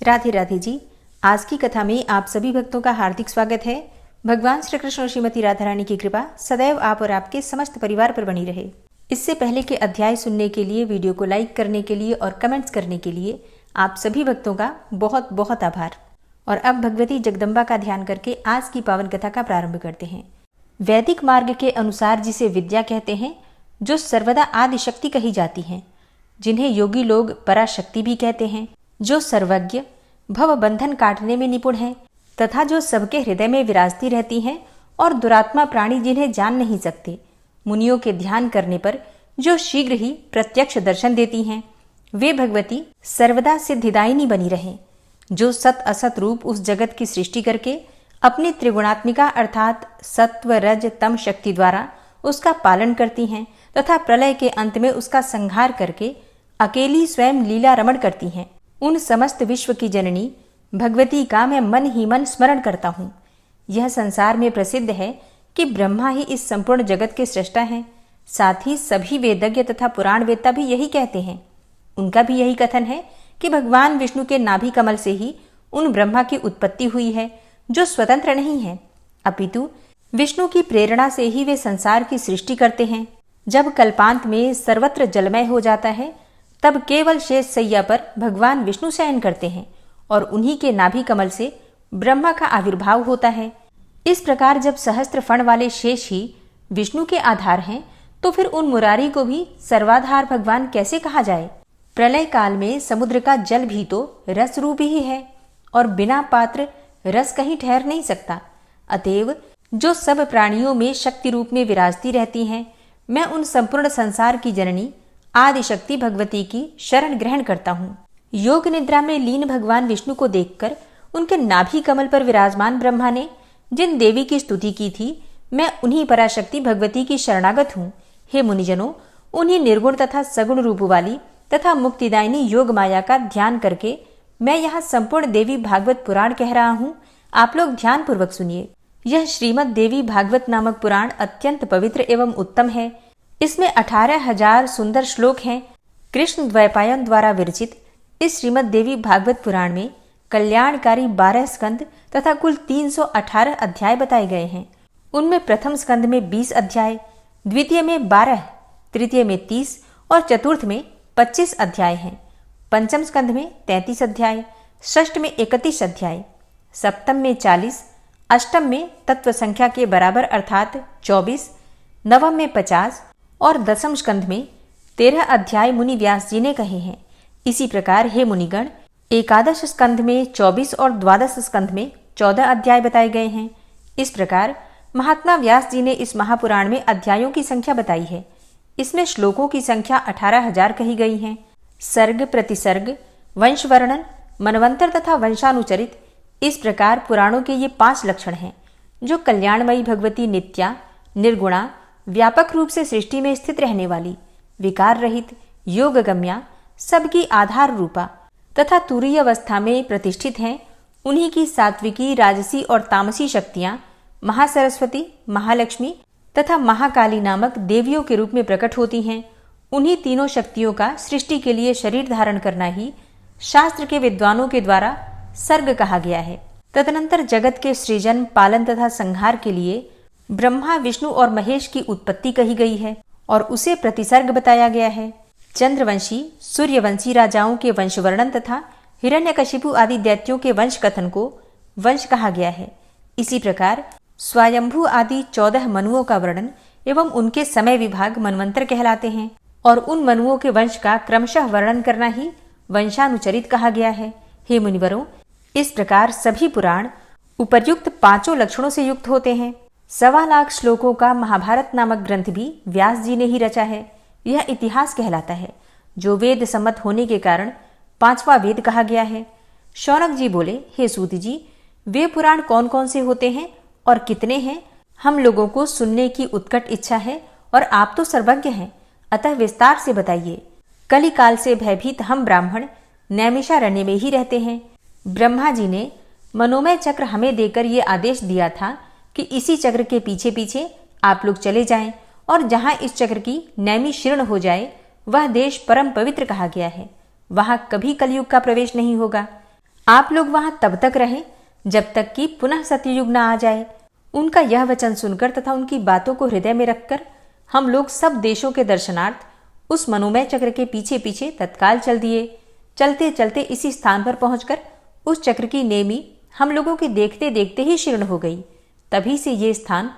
राधे राधे जी। आज की कथा में आप सभी भक्तों का हार्दिक स्वागत है। भगवान श्री कृष्ण और श्रीमती राधा रानी की कृपा सदैव आप और आपके समस्त परिवार पर बनी रहे। इससे पहले के अध्याय सुनने के लिए, वीडियो को लाइक करने के लिए और कमेंट्स करने के लिए आप सभी भक्तों का बहुत बहुत आभार। और अब भगवती जगदम्बा का ध्यान करके आज की पावन कथा का प्रारंभ करते हैं। वैदिक मार्ग के अनुसार जिसे विद्या कहते हैं, जो सर्वदा आदि शक्ति कही जाती हैं, जिन्हें योगी लोग पराशक्ति भी कहते हैं, जो सर्वज्ञ, भव बंधन काटने में निपुण है तथा जो सबके हृदय में विराजती रहती हैं और दुरात्मा प्राणी जिन्हें जान नहीं सकते, मुनियों के ध्यान करने पर जो शीघ्र ही प्रत्यक्ष दर्शन देती हैं, वे भगवती सर्वदा सिद्धिदायिनी बनी रहें, जो सत असत रूप उस जगत की सृष्टि करके अपनी त्रिगुणात्मिका अर्थात सत्व रज तम शक्ति द्वारा उसका पालन करती हैं तथा प्रलय के अंत में उसका संहार करके अकेली स्वयं लीला रमण करती हैं। उन समस्त विश्व की जननी भगवती का मैं मन ही मन स्मरण करता हूँ। यह संसार में प्रसिद्ध है कि ब्रह्मा ही इस संपूर्ण जगत के सृष्टा हैं। साथ ही सभी वेदज्ञ तथा पुराण वेत्ता भी यही कहते हैं। उनका भी यही कथन है कि भगवान विष्णु के नाभि कमल से ही उन ब्रह्मा की उत्पत्ति हुई है, जो स्वतंत्र नहीं है, अपितु विष्णु की प्रेरणा से ही वे संसार की सृष्टि करते हैं। जब कल्पांत में सर्वत्र जलमय हो जाता है, तब केवल शेष सैया पर भगवान विष्णु शयन करते हैं और उन्हीं के नाभि कमल से ब्रह्मा का आविर्भाव होता है। इस प्रकार जब सहस्त्र फण वाले शेष ही विष्णु के आधार हैं, तो फिर उन मुरारी को भी सर्वाधार भगवान कैसे कहा जाए। प्रलय काल में समुद्र का जल भी तो रस रूप ही है और बिना पात्र रस कहीं ठहर नहीं सकता। अतएव जो सब प्राणियों में शक्ति रूप में विराजती रहती हैं, मैं उन संपूर्ण संसार की जननी आदि शक्ति भगवती की शरण ग्रहण करता हूँ। योग निद्रा में लीन भगवान विष्णु को देखकर उनके नाभि कमल पर विराजमान ब्रह्मा ने जिन देवी की स्तुति की थी, मैं उन्हीं पराशक्ति भगवती की शरणागत हूँ। हे मुनिजनों, उन्हीं निर्गुण तथा सगुण रूप वाली तथा मुक्तिदायिनी योग माया का ध्यान करके मैं यहाँ संपूर्ण देवी भागवत पुराण कह रहा हूँ। आप लोग ध्यान पूर्वक सुनिए। यह श्रीमद देवी भागवत नामक पुराण अत्यंत पवित्र एवं उत्तम है। इसमें 18,000 सुंदर श्लोक हैं। कृष्ण द्वैपायन द्वारा विरचित इस श्रीमद देवी भागवत पुराण में कल्याणकारी 12 स्कंद तथा कुल 318 अध्याय बताए गए हैं। उनमें प्रथम स्कंद में 20 अध्याय, द्वितीय में 12, तृतीय में 30 और चतुर्थ में 25 अध्याय हैं। पंचम स्कंद में 33 अध्याय, षष्ठ में 31 अध्याय, सप्तम में 40, अष्टम में तत्व संख्या के बराबर अर्थात 24, नवम में 50 और दसम स्कंध में 13 अध्याय मुनि व्यास जी ने कहे हैं। इसी प्रकार हे मुनिगण, एकादश स्कंध में 24 और द्वादश स्कंध में 14 अध्याय बताए गए हैं। इस प्रकार महात्मा व्यास जी ने इस महापुराण में अध्यायों की संख्या बताई है। इसमें श्लोकों की संख्या 18,000 कही गई है। सर्ग प्रतिसर्ग, वंश वर्णन, मनवंतर तथा वंशानुचरित, इस प्रकार पुराणों के ये 5 लक्षण हैं, जो कल्याणमयी भगवती नित्या, निर्गुणा, व्यापक रूप से सृष्टि में स्थित रहने वाली, विकार रहित, योगगम्या, सबकी आधार रूपा तथा तुरीय अवस्था में प्रतिष्ठित हैं। उन्हीं की सात्विकी, राजसी और तामसी शक्तियां महासरस्वती, महालक्ष्मी तथा महाकाली नामक देवियों के रूप में प्रकट होती हैं। उन्हीं तीनों शक्तियों का सृष्टि के लिए शरीर धारण करना ही शास्त्र के विद्वानों के द्वारा सर्ग कहा गया है। तदनंतर जगत के सृजन, पालन तथा संहार के लिए ब्रह्मा, विष्णु और महेश की उत्पत्ति कही गई है और उसे प्रतिसर्ग बताया गया है। चंद्रवंशी, सूर्यवंशी राजाओं के वंश वर्णन तथा हिरण्यकशिपु आदि दैत्यों के वंश कथन को वंश कहा गया है। इसी प्रकार स्वयंभू आदि 14 मनुओं का वर्णन एवं उनके समय विभाग मनवंतर कहलाते हैं और उन मनुओं के वंश का क्रमशः वर्णन करना ही वंशानुचरित कहा गया है। हे मुनिवरों, इस प्रकार सभी पुराण उपर्युक्त 5 लक्षणों से युक्त होते हैं। 1.25 लाख श्लोकों का महाभारत नामक ग्रंथ भी व्यास जी ने ही रचा है। यह इतिहास कहलाता है, जो वेद सम्मत होने के कारण 5वां वेद कहा गया है। शौनक जी बोले, हे सूत जी, वे पुराण कौन कौन से होते हैं और कितने हैं? हम लोगों को सुनने की उत्कट इच्छा है और आप तो सर्वज्ञ हैं, अतः विस्तार से बताइए। कली काल से भयभीत हम ब्राह्मण नैमिषारण्य में ही रहते हैं। ब्रह्मा जी ने मनोमय चक्र हमें देकर ये आदेश दिया था कि इसी चक्र के पीछे पीछे आप लोग चले जाएं और जहां इस चक्र की नैमी शीर्ण हो जाए, वह देश परम पवित्र कहा गया है। वहां कभी कलयुग का प्रवेश नहीं होगा। आप लोग वहां तब तक रहें जब तक कि पुनः सत्ययुग न आ जाए। उनका यह वचन सुनकर तथा उनकी बातों को हृदय में रखकर हम लोग सब देशों के दर्शनार्थ उस मनोमय चक्र के पीछे पीछे तत्काल चल दिए। चलते चलते इसी स्थान पर पहुंचकर उस चक्र की नेमी हम लोगों की देखते देखते ही शीर्ण हो गई। तभी से ये स्थान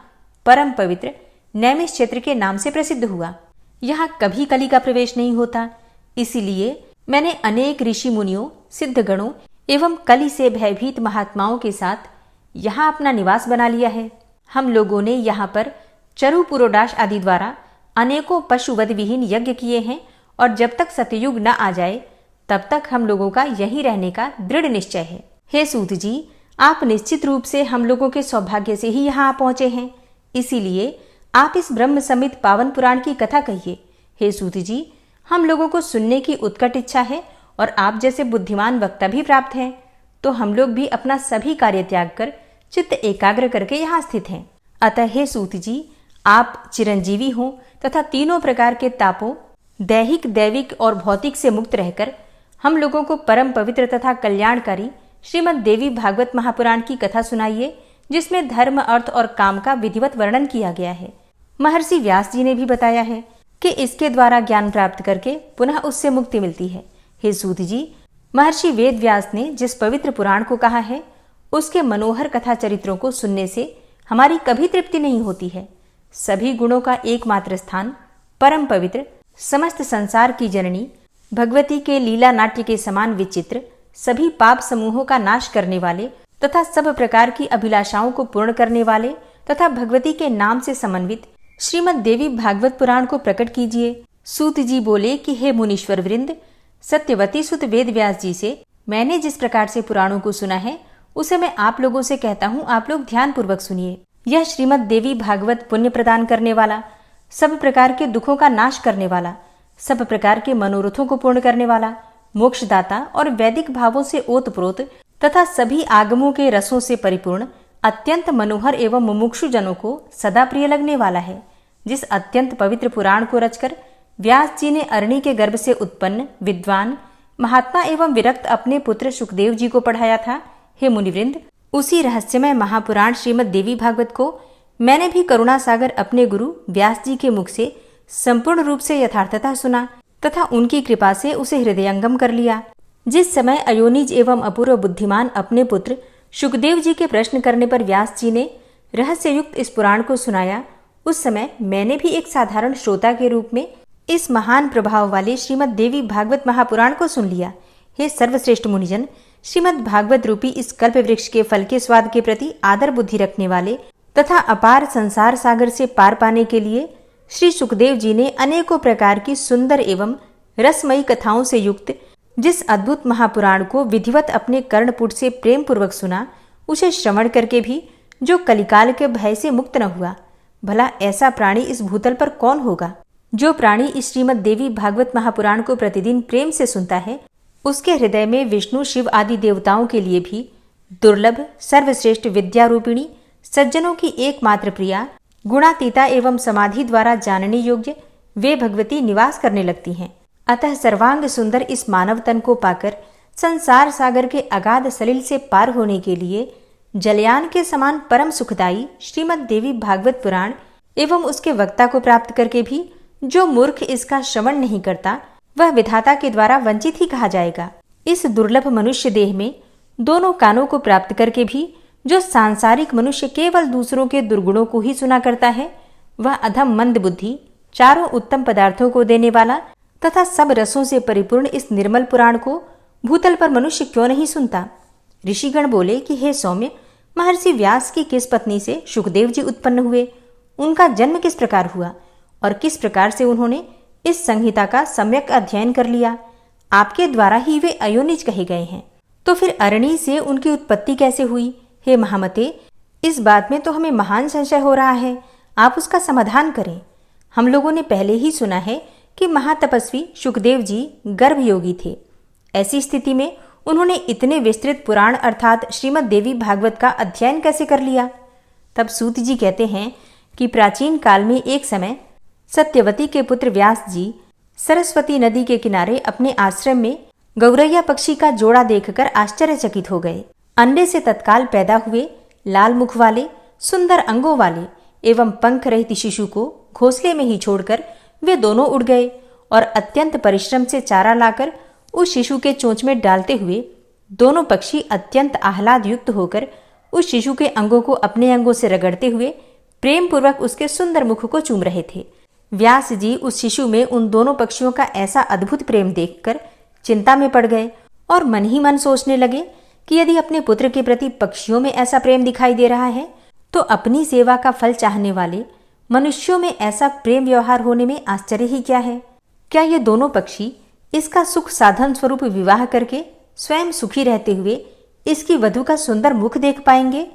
परम पवित्र नैमिष क्षेत्र के नाम से प्रसिद्ध हुआ। यहाँ कभी कली का प्रवेश नहीं होता, इसीलिए मैंने अनेक ऋषि मुनियों, सिद्धगणों एवं कली से भयभीत महात्माओं के साथ यहाँ अपना निवास बना लिया है। हम लोगों ने यहाँ पर चरु पुरोडाश आदि द्वारा अनेकों पशुवध विहीन यज्ञ किए हैं और जब तक सतयुग न आ जाए तब तक हम लोगों का यहीं रहने का दृढ़ निश्चय है। हे सूत जी, आप निश्चित रूप से हम लोगों के सौभाग्य से ही यहाँ पहुंचे हैं, इसीलिए आप इस ब्रह्म समित पावन पुराण की कथा कहिए। हे सूत जी, हम लोगों को सुनने की उत्कट इच्छा है और आप जैसे बुद्धिमान वक्ता भी प्राप्त हैं, तो हम लोग भी अपना सभी कार्य त्याग कर चित्त एकाग्र करके यहाँ स्थित हैं। अतः हे सूत जी, आप चिरंजीवी हों तथा तीनों प्रकार के तापों दैहिक, दैविक और भौतिक से मुक्त रहकर हम लोगों को परम पवित्र तथा कल्याणकारी श्रीमद् देवी भागवत महापुराण की कथा सुनाइए, जिसमें धर्म, अर्थ और काम का विधिवत वर्णन किया गया है। महर्षि व्यास जी ने भी बताया है कि इसके द्वारा ज्ञान प्राप्त करके पुनः उससे मुक्ति मिलती है। हे सूत जी, महर्षि वेद व्यास ने जिस पवित्र पुराण को कहा है, उसके मनोहर कथा चरित्रों को सुनने से हमारी कभी तृप्ति नहीं होती है। सभी गुणों का एकमात्र स्थान, परम पवित्र, समस्त संसार की जननी भगवती के लीला नाट्य के समान विचित्र, सभी पाप समूहों का नाश करने वाले तथा सब प्रकार की अभिलाषाओं को पूर्ण करने वाले तथा भगवती के नाम से समन्वित श्रीमद् देवी भागवत पुराण को प्रकट कीजिए। सूत जी बोले कि हे मुनीश्वर वृंद, सत्यवती सुत वेद व्यास जी से मैंने जिस प्रकार से पुराणों को सुना है, उसे मैं आप लोगों से कहता हूँ, आप लोग ध्यान पूर्वक सुनिए। यह श्रीमद् देवी भागवत पुण्य प्रदान करने वाला, सब प्रकार के दुखों का नाश करने वाला, सब प्रकार के मनोरथों को पूर्ण करने वाला, मोक्षदाता और वैदिक भावों से ओतप्रोत तथा सभी आगमों के रसों से परिपूर्ण, अत्यंत मनोहर एवं मुमुक्षु जनों को सदा प्रिय लगने वाला है। जिस अत्यंत पवित्र पुराण को रचकर व्यास जी ने अरणी के गर्भ से उत्पन्न विद्वान, महात्मा एवं विरक्त अपने पुत्र सुखदेव जी को पढ़ाया था, हे मुनिवृंद, उसी रहस्यमय महापुराण श्रीमद् देवी भागवत को मैंने भी करुणा सागर अपने गुरु व्यास जी के मुख से संपूर्ण रूप से यथार्थता सुना तथा उनकी कृपा से उसे हृदयंगम कर लिया। जिस समय अयोनिज एवं अपूर्व बुद्धिमान अपने पुत्र सुखदेव जी के प्रश्न करने पर व्यास जी ने रहस्ययुक्त इस पुराण को सुनाया, उस समय मैंने भी एक साधारण श्रोता के रूप में इस महान प्रभाव वाले श्रीमद् देवी भागवत महापुराण को सुन लिया। हे सर्वश्रेष्ठ मुनिजन, श्रीमद् भागवत रूपी इस कल्प वृक्ष के फल के स्वाद के प्रति आदर बुद्धि रखने वाले तथा अपार संसार सागर से पार पाने के लिए श्री सुखदेव जी ने अनेकों प्रकार की सुंदर एवं रसमयी कथाओं से युक्त जिस अद्भुत महापुराण को विधिवत अपने कर्णपुट से प्रेम पूर्वक सुना, उसे श्रवण करके भी जो कलिकाल के भय से मुक्त न हुआ, भला ऐसा प्राणी इस भूतल पर कौन होगा? जो प्राणी इस श्रीमद् देवी भागवत महापुराण को प्रतिदिन प्रेम से सुनता है, उसके हृदय में विष्णु, शिव आदि देवताओं के लिए भी दुर्लभ, सर्वश्रेष्ठ विद्या रूपिणी, सज्जनों की एकमात्र प्रिया, गुणातीता एवं समाधि द्वारा जानने योग्य वे भगवती निवास करने लगती हैं। अतः सर्वांग सुंदर इस मानव तन को पाकर संसार सागर के अगाध सलिल से पार होने के लिए जलयान के समान परम सुखदायी श्रीमद् देवी भागवत पुराण एवं उसके वक्ता को प्राप्त करके भी जो मूर्ख इसका श्रवण नहीं करता, वह विधाता के द्वारा वंचित ही कहा जाएगा। इस दुर्लभ मनुष्य देह में दोनों कानों को प्राप्त करके भी जो सांसारिक मनुष्य केवल दूसरों के दुर्गुणों को ही सुना करता है, वह अधम मंद बुद्धि, चारों उत्तम पदार्थों को देने वाला तथा सब रसों से परिपूर्ण इस निर्मल पुराण को भूतल पर मनुष्य क्यों नहीं सुनता? ऋषिगण बोले कि हे सौम्य, महर्षि व्यास की किस पत्नी से सुखदेव जी उत्पन्न हुए, उनका जन्म किस प्रकार हुआ और किस प्रकार से उन्होंने इस संहिता का सम्यक अध्ययन कर लिया? आपके द्वारा ही वे अयोनिज कहे गए हैं, तो फिर अरणी से उनकी उत्पत्ति कैसे हुई? हे महामते, इस बात में तो हमें महान संशय हो रहा है, आप उसका समाधान करें। हम लोगों ने पहले ही सुना है कि महातपस्वी सुखदेव जी गर्भयोगी थे। ऐसी स्थिति में उन्होंने इतने विस्तृत पुराण अर्थात श्रीमद् देवी भागवत का अध्ययन कैसे कर लिया? तब सूत जी कहते हैं कि प्राचीन काल में एक समय सत्यवती के पुत्र व्यास जी सरस्वती नदी के किनारे अपने आश्रम में गौरैया पक्षी का जोड़ा देखकर आश्चर्यचकित हो गए। अंडे से तत्काल पैदा हुए लाल मुख वाले, सुंदर अंगों वाले एवं पंख रहित शिशु को घोंसले में ही छोड़कर वे दोनों उड़ गए और अत्यंत परिश्रम से चारा लाकर उस शिशु के चोंच में डालते हुए दोनों पक्षी अत्यंत आह्लाद युक्त होकर उस शिशु के अंगों को अपने अंगों से रगड़ते हुए प्रेम पूर्वक उसके सुंदर मुख को चूम रहे थे। व्यास जी उस शिशु में उन दोनों पक्षियों का ऐसा अद्भुत प्रेम देखकर चिंता में पड़ गए और मन ही मन सोचने लगे कि यदि अपने पुत्र के प्रति पक्षियों में ऐसा प्रेम दिखाई दे रहा है तो अपनी सेवा का फल चाहने वाले मनुष्यों में ऐसा प्रेम व्यवहार होने में आश्चर्य ही क्या है। क्या ये दोनों पक्षी इसका सुख साधन स्वरूप विवाह करके स्वयं सुखी रहते हुए इसकी वधु का सुंदर मुख देख पाएंगे?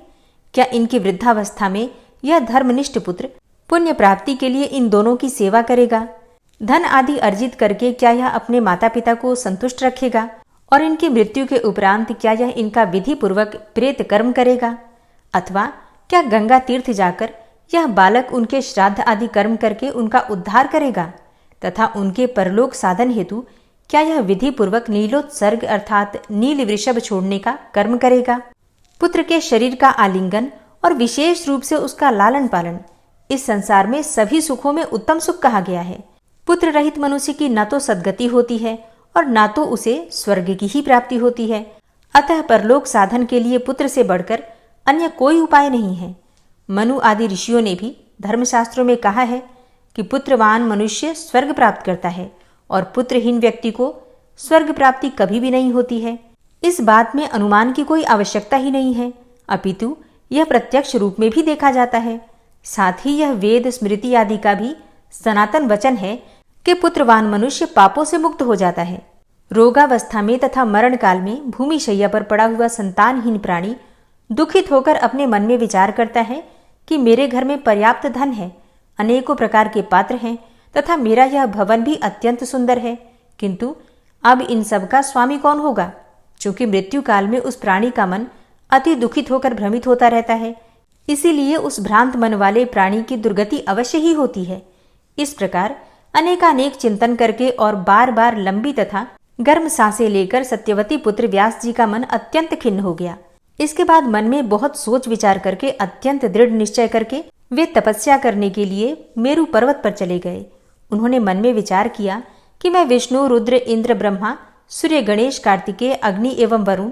क्या इनकी वृद्धावस्था में यह धर्मनिष्ठ पुत्र पुण्य प्राप्ति के लिए इन दोनों की सेवा करेगा? धन आदि अर्जित करके क्या यह अपने माता पिता को संतुष्ट रखेगा? और इनकी मृत्यु के उपरांत क्या यह इनका विधि पूर्वक प्रेत कर्म करेगा? अथवा क्या गंगा तीर्थ जाकर यह बालक उनके श्राद्ध आदि कर्म करके उनका उद्धार करेगा? तथा उनके परलोक साधन हेतु क्या यह विधि पूर्वक नीलोत्सर्ग अर्थात नील वृषभ छोड़ने का कर्म करेगा? पुत्र के शरीर का आलिंगन और विशेष रूप से उसका लालन पालन इस संसार में सभी सुखों में उत्तम सुख कहा गया है। पुत्र रहित मनुष्य की न तो सद्गति होती है और न तो उसे स्वर्ग की ही प्राप्ति होती है। अतः परलोक साधन के लिए पुत्र से बढ़कर अन्य कोई उपाय नहीं है। मनु आदि ऋषियों ने भी धर्मशास्त्रों में कहा है कि पुत्रवान मनुष्य स्वर्ग प्राप्त करता है और पुत्रहीन व्यक्ति को स्वर्ग प्राप्ति कभी भी नहीं होती है। इस बात में अनुमान की कोई आवश्यकता ही नहीं है, अपितु यह प्रत्यक्ष रूप में भी देखा जाता है। साथ ही यह वेद स्मृति आदि का भी सनातन वचन है कि पुत्रवान मनुष्य पापों से मुक्त हो जाता है। रोगावस्था में तथा मरण काल में भूमि शैया पर पड़ा हुआ संतानहीन प्राणी दुखित होकर अपने मन में विचार करता है कि मेरे घर में पर्याप्त धन है, अनेकों प्रकार के पात्र हैं तथा मेरा यह भवन भी अत्यंत सुंदर है, किंतु अब इन सब का स्वामी कौन होगा? चूंकि मृत्यु काल में उस प्राणी का मन अति दुखित होकर भ्रमित होता रहता है, इसीलिए उस भ्रांत मन वाले प्राणी की दुर्गति अवश्य ही होती है। इस प्रकार अनेकानेक चिंतन करके और बार बार लंबी तथा गर्म सांसें लेकर सत्यवती पुत्र व्यास जी का मन अत्यंत खिन्न हो गया। इसके बाद मन में बहुत सोच विचार करके अत्यंत दृढ़ निश्चय करके वे तपस्या करने के लिए मेरु पर्वत पर चले गए। उन्होंने मन में विचार किया कि मैं विष्णु, रुद्र, इंद्र, ब्रह्मा, सूर्य, गणेश, कार्तिकेय, अग्नि एवं वरुण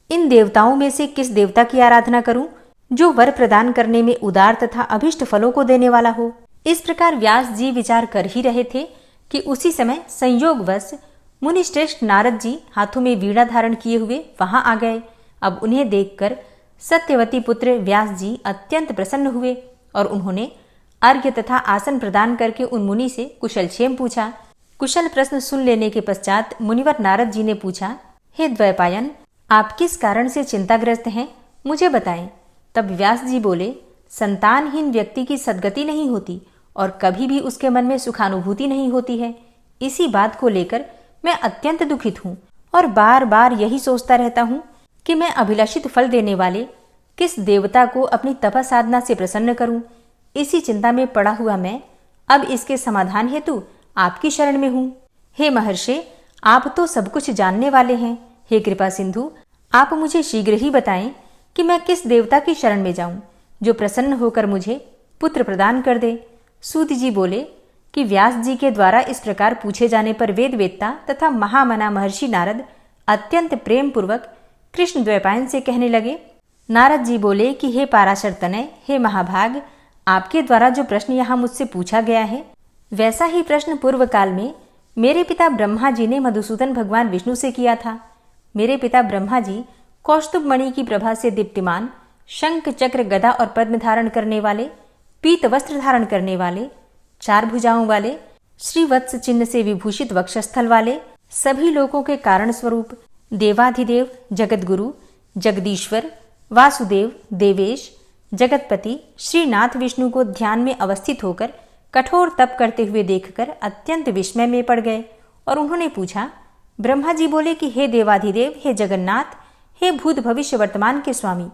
इन देवताओं में से किस देवता की आराधना करूं जो वर प्रदान करने में उदार तथा अभिष्ट फलों को देने वाला हो। इस प्रकार व्यास जी विचार कर ही रहे थे कि उसी समय संयोगवश मुनि श्रेष्ठ नारद जी हाथों में वीणा धारण किए हुए वहां आ गए। अब उन्हें देखकर सत्यवती पुत्र व्यास जी अत्यंत प्रसन्न हुए और उन्होंने अर्घ्य तथा आसन प्रदान करके उन मुनि से कुशलक्षेम पूछा। कुशल प्रश्न सुन लेने के पश्चात मुनिवर नारद जी ने पूछा, हे द्वैपायन, आप किस कारण से चिंताग्रस्त हैं, मुझे बताएं। तब व्यास जी बोले, संतानहीन व्यक्ति की सद्गति नहीं होती और कभी भी उसके मन में सुखानुभूति नहीं होती है। इसी बात को लेकर मैं अत्यंत दुखित हूँ और बार बार यही सोचता रहता हूँ कि मैं अभिलाषित फल देने वाले किस देवता को अपनी तपस साधना से प्रसन्न करूं। इसी चिंता में पड़ा हुआ मैं अब इसके समाधान हेतु आपकी शरण में हूं। हे महर्षि, आप तो सब कुछ जानने वाले हैं। हे कृपा सिंधु, आप मुझे शीघ्र ही बताएं कि मैं किस देवता की शरण में जाऊं जो प्रसन्न होकर मुझे पुत्र प्रदान कर दे। सूत जी बोले कि व्यास जी के द्वारा इस प्रकार पूछे जाने पर वेदवेत्ता तथा महामना महर्षि नारद अत्यंत प्रेम पूर्वक कृष्ण द्वैपायन से कहने लगे। नारद जी बोले कि हे पाराशर तनय, हे महाभाग, आपके द्वारा जो प्रश्न यहाँ मुझसे पूछा गया है वैसा ही प्रश्न पूर्व काल में मेरे पिता ब्रह्मा जी ने मधुसूदन भगवान विष्णु से किया था। मेरे पिता ब्रह्मा जी कौस्तुभ मणि की प्रभा से दीप्तिमान, शंख चक्र गदा और पद्म धारण करने वाले, पीत वस्त्र धारण करने वाले, 4 भुजाओं वाले, श्रीवत्स चिन्ह से विभूषित वक्षस्थल वाले, सभी लोगों के कारण स्वरूप देवाधिदेव, जगतगुरु, जगदीश्वर, वासुदेव, देवेश, जगतपति श्रीनाथ विष्णु को ध्यान में अवस्थित होकर कठोर तप करते हुए देखकर अत्यंत विस्मय में पड़ गए और उन्होंने पूछा। ब्रह्मा जी बोले कि हे देवाधिदेव, हे जगन्नाथ, हे भूत भविष्य वर्तमान के स्वामी,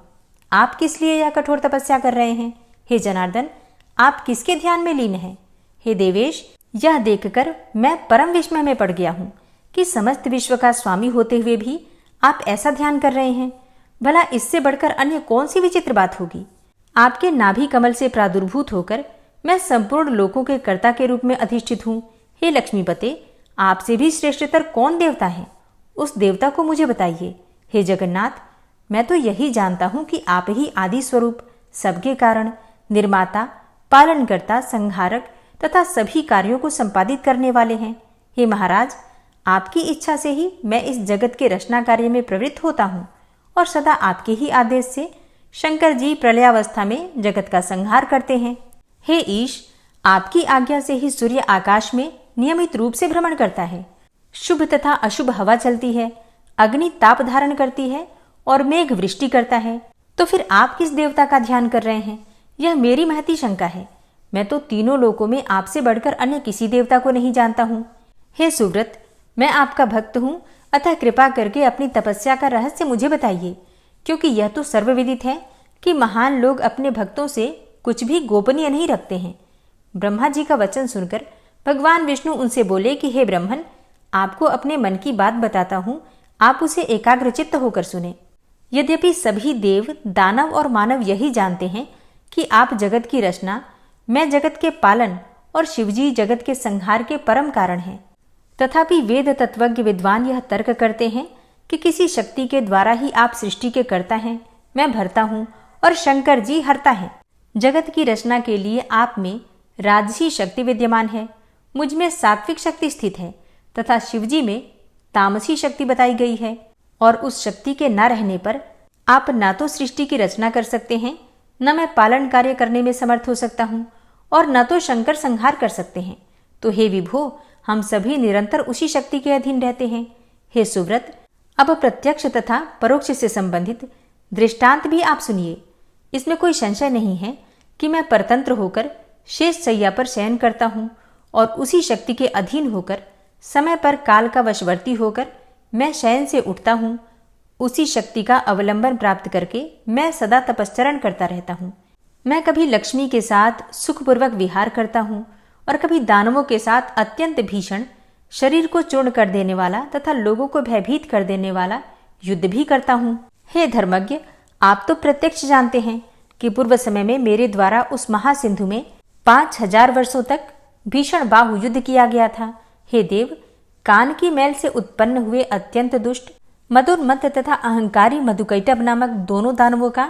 आप किस लिए यह कठोर तपस्या कर रहे हैं? हे जनार्दन, आप किसके ध्यान में लीन हैं? हे देवेश, यह देखकर मैं परम विस्मय में पड़ गया हूँ। कि समस्त विश्व का स्वामी होते हुए भी आप ऐसा ध्यान कर रहे हैं। भला इससे बढ़कर अन्य कौन सी विचित्र बात होगी। आपके नाभि कमल से प्रादुर्भूत होकर मैं संपूर्ण लोकों के कर्ता के रूप में अधिष्ठित हूँ। हे लक्ष्मीपते, आपसे भी श्रेष्ठतर कौन देवता है? उस देवता को मुझे बताइए। हे जगन्नाथ, मैं तो यही जानता हूँ कि आप ही आदि स्वरूप, सबके कारण, निर्माता, पालनकर्ता, संहारक तथा सभी कार्यों को संपादित करने वाले हैं। हे महाराज, आपकी इच्छा से ही मैं इस जगत के रचना कार्य में प्रवृत्त होता हूँ और सदा आपके ही आदेश से शंकर जी प्रलयावस्था में जगत का संहार करते हैं। हे ईश, आपकी आज्ञा से ही सूर्य आकाश में नियमित रूप से भ्रमण करता है। शुभ तथा अशुभ हवा चलती है, अग्नि ताप धारण करती है और मेघ वृष्टि करता है। तो फिर आप किस देवता का ध्यान कर रहे हैं? यह मेरी महती शंका है। मैं तो तीनों लोकों में आपसे बढ़कर अन्य किसी देवता को नहीं जानता हूँ। हे सुव्रत, मैं आपका भक्त हूँ, अतः कृपा करके अपनी तपस्या का रहस्य मुझे बताइए, क्योंकि यह तो सर्वविदित है कि महान लोग अपने भक्तों से कुछ भी गोपनीय नहीं रखते हैं। ब्रह्मा जी का वचन सुनकर भगवान विष्णु उनसे बोले कि हे ब्रह्मन, आपको अपने मन की बात बताता हूँ, आप उसे एकाग्रचित्त होकर सुने। यद्यपि सभी देव, दानव और मानव यही जानते हैं कि आप जगत की रचना, मैं जगत के पालन और शिवजी जगत के संहार के परम कारण हैं, तथापि वेद तत्वज्ञ विद्वान यह तर्क करते हैं कि किसी शक्ति के द्वारा ही आप सृष्टि के कर्ता हैं, मैं भरता हूँ और शंकर जी हरता है। जगत की रचना के लिए आप में राजसी शक्ति विद्यमान है, मुझ में सात्विक शक्ति स्थित है तथा शिवजी में तामसी शक्ति बताई गई है। और उस शक्ति के न रहने पर आप ना तो सृष्टि की रचना कर सकते हैं, न मैं पालन कार्य करने में समर्थ हो सकता हूँ और न तो शंकर संहार कर सकते हैं। तो हे विभो, हम सभी निरंतर उसी शक्ति के अधीन रहते हैं। हे सुव्रत, अब प्रत्यक्ष तथा परोक्ष से संबंधित दृष्टांत भी आप सुनिए। इसमें कोई संशय नहीं है कि मैं परतंत्र होकर शेष शैया पर शयन करता हूँ और उसी शक्ति के अधीन होकर समय पर काल का वशवर्ती होकर मैं शयन से उठता हूँ। उसी शक्ति का अवलंबन प्राप्त करके मैं सदा तपश्चरण करता रहता हूँ। मैं कभी लक्ष्मी के साथ सुखपूर्वक विहार करता हूँ और कभी दानवों के साथ अत्यंत भीषण, शरीर को चूर्ण कर देने वाला तथा लोगों को भयभीत कर देने वाला युद्ध भी करता हूँ। हे धर्मज्ञ, आप तो प्रत्यक्ष जानते हैं कि पूर्व समय में मेरे द्वारा उस महासिंधु में 5000 वर्षों तक भीषण बाहु युद्ध किया गया था। हे देव, कान की मैल से उत्पन्न हुए अत्यंत दुष्ट, मदोन्मत्त तथा अहंकारी मधुकैटभ नामक दोनों दानवों का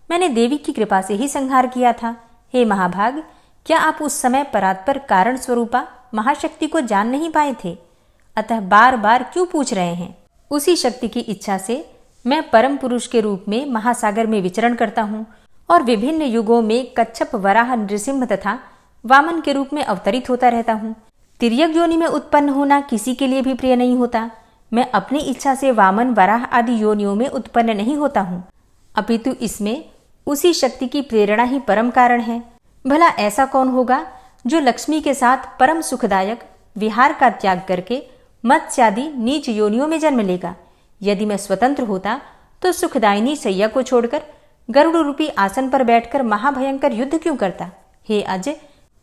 मैंने देवी की कृपा से ही संहार किया था। हे महाभाग, क्या आप उस समय परात्पर कारण स्वरूपा महाशक्ति को जान नहीं पाए थे? अतः बार बार क्यों पूछ रहे हैं? उसी शक्ति की इच्छा से मैं परम पुरुष के रूप में महासागर में विचरण करता हूँ और विभिन्न युगों में कच्छप, वराह, नृसिंह तथा वामन के रूप में अवतरित होता रहता हूँ। तिर्यक योनि में उत्पन्न होना किसी के लिए भी प्रिय नहीं होता। मैं अपनी इच्छा से वामन, वराह आदि योनियों में उत्पन्न नहीं होता हूँ, अपितु इसमें उसी शक्ति की प्रेरणा ही परम कारण है। भला ऐसा कौन होगा जो लक्ष्मी के साथ परम सुखदायक विहार का त्याग करके मत्स्यादि नीच योनियों में जन्म लेगा? यदि मैं स्वतंत्र होता तो सुखदायिनी सैया को छोड़कर गरुड़ रूपी आसन पर बैठकर महाभयंकर युद्ध क्यों करता? हे अजय,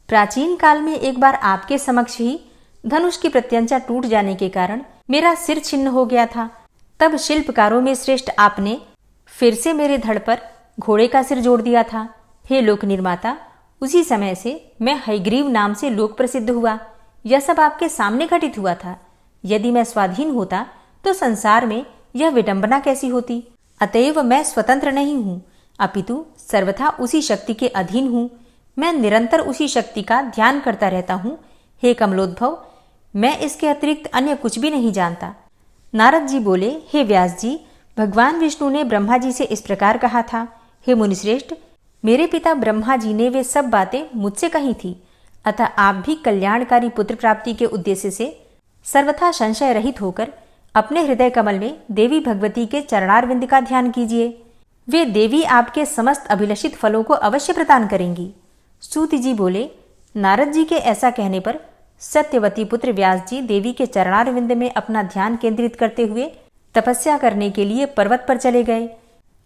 प्राचीन काल में एक बार आपके समक्ष ही धनुष की प्रत्यंचा टूट जाने के कारण मेरा सिर छिन्न हो गया था। तब शिल्पकारों में श्रेष्ठ आपने फिर से मेरे धड़ पर घोड़े का सिर जोड़ दिया था। हे लोक निर्माता, उसी समय से मैं हयग्रीव नाम से लोक प्रसिद्ध हुआ। यह सब आपके सामने घटित हुआ था। यदि मैं स्वाधीन होता तो संसार में यह विडंबना कैसी होती? अतएव मैं स्वतंत्र नहीं हूँ, अपितु सर्वथा उसी शक्ति के अधीन हूँ। मैं निरंतर उसी शक्ति का ध्यान करता रहता हूँ। हे कमलोद्भव, मैं इसके अतिरिक्त अन्य कुछ भी नहीं जानता। नारद जी बोले, हे व्यास जी, भगवान विष्णु ने ब्रह्मा जी से इस प्रकार कहा था। हे मुनिश्रेष्ठ, मेरे पिता ब्रह्मा जी ने वे सब बातें मुझसे कही थी, अतः आप भी कल्याणकारी पुत्र प्राप्ति के उद्देश्य से सर्वथा संशय रहित होकर अपने हृदय कमल में देवी भगवती के चरणारविंद का ध्यान कीजिए। वे देवी आपके समस्त अभिलषित फलों को अवश्य प्रदान करेंगी। सूत जी बोले, नारद जी के ऐसा कहने पर सत्यवती पुत्र व्यास जी देवी के चरणारविंद में अपना ध्यान केंद्रित करते हुए तपस्या करने के लिए पर्वत पर चले गए।